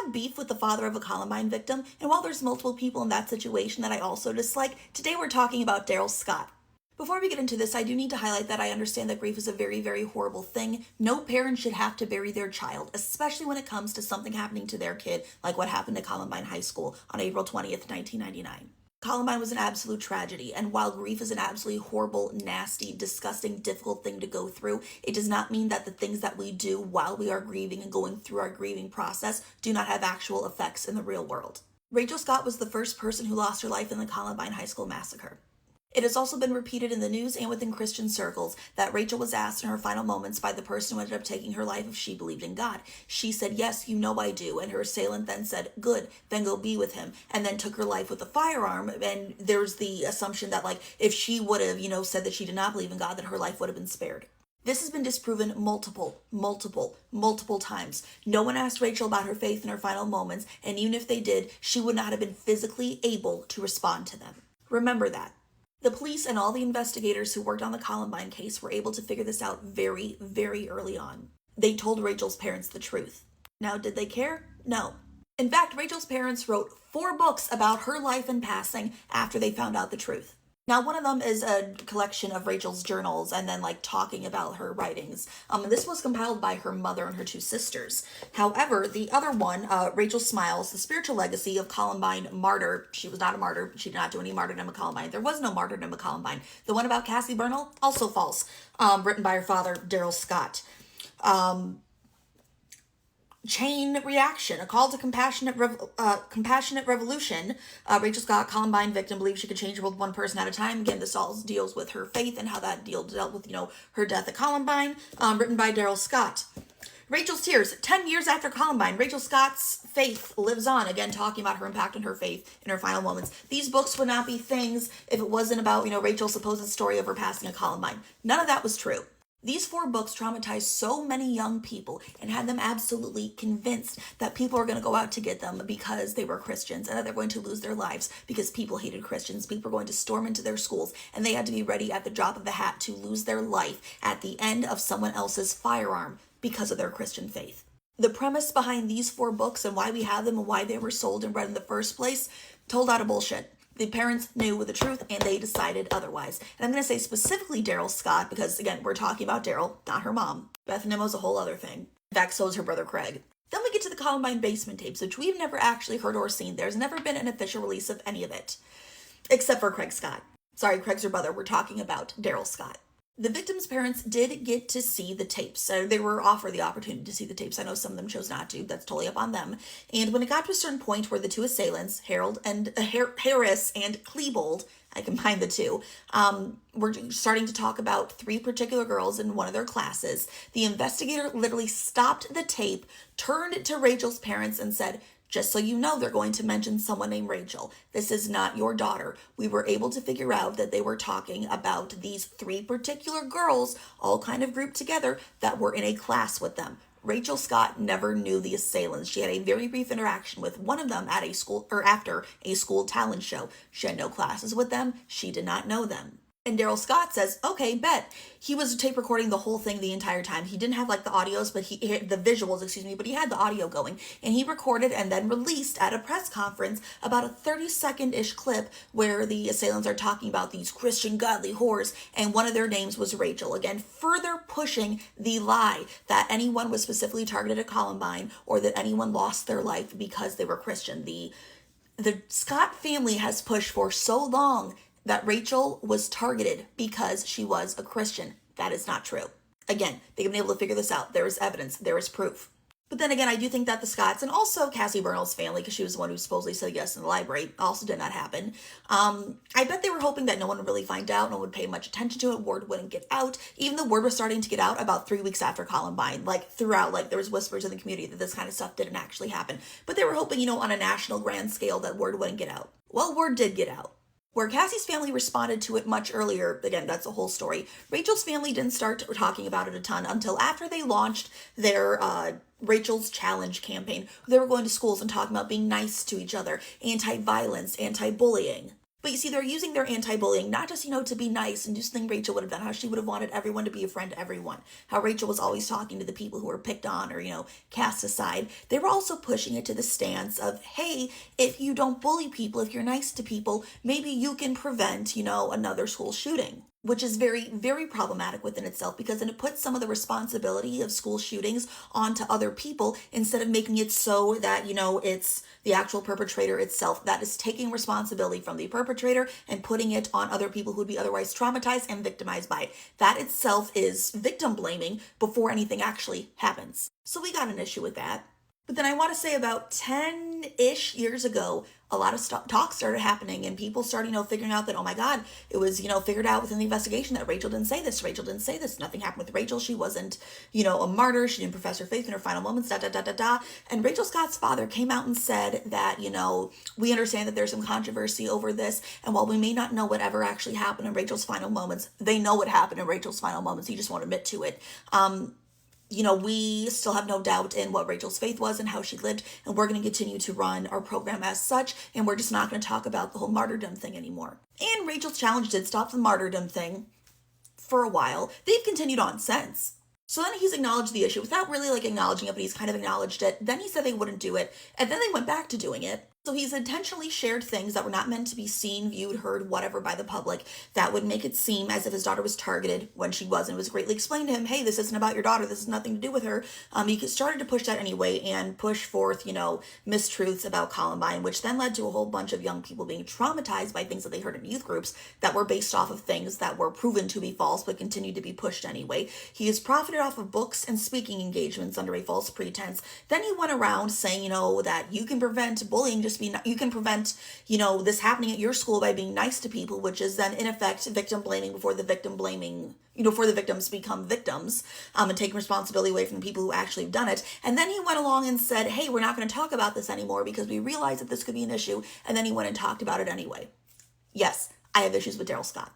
have beef with the father of a Columbine victim, and while there's multiple people in that situation that I also dislike, today we're talking about Daryl Scott. Before we get into this, I do need to highlight that I understand that grief is a very, very horrible thing. No parent should have to bury their child, especially when it comes to something happening to their kid, like what happened to Columbine High School on April 20th, 1999. Columbine was an absolute tragedy, and while grief is an absolutely horrible, nasty, disgusting, difficult thing to go through, it does not mean that the things that we do while we are grieving and going through our grieving process do not have actual effects in the real world. Rachel Scott was the first person who lost her life in the Columbine High School massacre. It has also been repeated in the news and within Christian circles that Rachel was asked in her final moments by the person who ended up taking her life if she believed in God. She said, "Yes, you know I do." And her assailant then said, "Good, then go be with him," and then took her life with a firearm. And there's the assumption that, like, if she would have, said that she did not believe in God, that her life would have been spared. This has been disproven multiple times. No one asked Rachel about her faith in her final moments, and even if they did, she would not have been physically able to respond to them. Remember that. The police and all the investigators who worked on the Columbine case were able to figure this out very, very early on. They told Rachel's parents the truth. Now, did they care? No. In fact, Rachel's parents wrote 4 books about her life and passing after they found out the truth. Now, one of them is a collection of Rachel's journals and then talking about her writings. This was compiled by her mother and her 2 sisters. However, the other one, Rachel Smiles, The Spiritual Legacy of Columbine Martyr. She was not a martyr. She did not do any martyrdom of Columbine. There was no martyrdom of Columbine. The one about Cassie Bernal, also false. Written by her father, Daryl Scott. Chain Reaction, A Call to Compassionate Revolution. Rachel Scott, Columbine victim, believes she could change the world one person at a time. Again, this all deals with her faith and how that dealt with, her death at Columbine. Written by Daryl Scott. Rachel's Tears, 10 years after Columbine, Rachel Scott's faith lives on, again, talking about her impact on her faith in her final moments. These books would not be things if it wasn't about, Rachel's supposed story of her passing at Columbine. None of that was true. These 4 books traumatized so many young people and had them absolutely convinced that people are going to go out to get them because they were Christians, and that they're going to lose their lives because people hated Christians. People were going to storm into their schools, and they had to be ready at the drop of a hat to lose their life at the end of someone else's firearm because of their Christian faith. The premise behind these 4 books and why we have them and why they were sold and read in the first place told out of bullshit. The parents knew the truth, and they decided otherwise. And I'm going to say specifically Daryl Scott, because, again, we're talking about Daryl, not her mom. Beth Nimmo's a whole other thing. In fact, so is her brother Craig. Then we get to the Columbine basement tapes, which we've never actually heard or seen. There's never been an official release of any of it, except for Craig Scott. Sorry, Craig's her brother. We're talking about Daryl Scott. The victims' parents did get to see the tapes. So they were offered the opportunity to see the tapes. I know some of them chose not to. That's totally up on them. And when it got to a certain point where the 2 assailants, Harris and Klebold, I combined the 2, were starting to talk about 3 particular girls in one of their classes, the investigator literally stopped the tape, turned to Rachel's parents and said, "Just so you know, they're going to mention someone named Rachel. This is not your daughter." We were able to figure out that they were talking about these 3 particular girls, all kind of grouped together, that were in a class with them. Rachel Scott never knew the assailants. She had a very brief interaction with one of them at a school, or after a school talent show. She had no classes with them. She did not know them. And Daryl Scott says, "Okay, bet." He was tape recording the whole thing the entire time. He didn't have the audios, but the visuals, but he had the audio going. And he recorded and then released at a press conference about a 30-second-ish clip where the assailants are talking about these Christian godly whores, and one of their names was Rachel. Again, further pushing the lie that anyone was specifically targeted at Columbine or that anyone lost their life because they were Christian. The Scott family has pushed for so long that Rachel was targeted because she was a Christian. That is not true. Again, they've been able to figure this out. There is evidence. There is proof. But then again, I do think that the Scotts, and also Cassie Bernal's family, because she was the one who supposedly said yes in the library, also did not happen. I bet they were hoping that no one would really find out, no one would pay much attention to it, word wouldn't get out. Even the word was starting to get out about 3 weeks after Columbine, throughout, there was whispers in the community that this kind of stuff didn't actually happen. But they were hoping, on a national grand scale that word wouldn't get out. Well, word did get out. Where Cassie's family responded to it much earlier, again, that's a whole story. Rachel's family didn't start talking about it a ton until after they launched their Rachel's Challenge campaign. They were going to schools and talking about being nice to each other, anti-violence, anti-bullying. But you see, they're using their anti-bullying not just, to be nice and do something Rachel would have done, how she would have wanted everyone to be a friend to everyone, how Rachel was always talking to the people who were picked on or, cast aside. They were also pushing it to the stance of, hey, if you don't bully people, if you're nice to people, maybe you can prevent, another school shooting, which is very, very problematic within itself, because then it puts some of the responsibility of school shootings onto other people instead of making it so that, it's the actual perpetrator itself that is taking responsibility from the perpetrator and putting it on other people who would be otherwise traumatized and victimized by it. That itself is victim blaming before anything actually happens. So we got an issue with that. But then I want to say about 10-ish years ago, a lot of talk started happening and people started, figuring out that, oh my God, it was, figured out within the investigation that Rachel didn't say this. Rachel didn't say this. Nothing happened with Rachel. She wasn't, a martyr. She didn't profess her faith in her final moments, da, da, da, da, da. And Rachel Scott's father came out and said that, we understand that there's some controversy over this. And while we may not know whatever actually happened in Rachel's final moments, they know what happened in Rachel's final moments. He just won't admit to it. We still have no doubt in what Rachel's faith was and how she lived, and we're going to continue to run our program as such, and we're just not going to talk about the whole martyrdom thing anymore. And Rachel's challenge did stop the martyrdom thing for a while. They've continued on since. So then he's acknowledged the issue without really acknowledging it, but he's kind of acknowledged it. Then he said they wouldn't do it, and then they went back to doing it. So he's intentionally shared things that were not meant to be seen, viewed, heard, whatever by the public that would make it seem as if his daughter was targeted when she wasn't. It was greatly explained to him, hey, this isn't about your daughter. This has nothing to do with her. He started to push that anyway and push forth, mistruths about Columbine, which then led to a whole bunch of young people being traumatized by things that they heard in youth groups that were based off of things that were proven to be false but continued to be pushed anyway. He has profited off of books and speaking engagements under a false pretense. Then he went around saying, that you can prevent bullying, you can prevent, this happening at your school by being nice to people, which is then in effect victim blaming before the victim blaming, before the victims become victims, and taking responsibility away from the people who actually have done it. And then he went along and said, hey, we're not going to talk about this anymore because we realize that this could be an issue. And then he went and talked about it anyway. Yes, I have issues with Daryl Scott.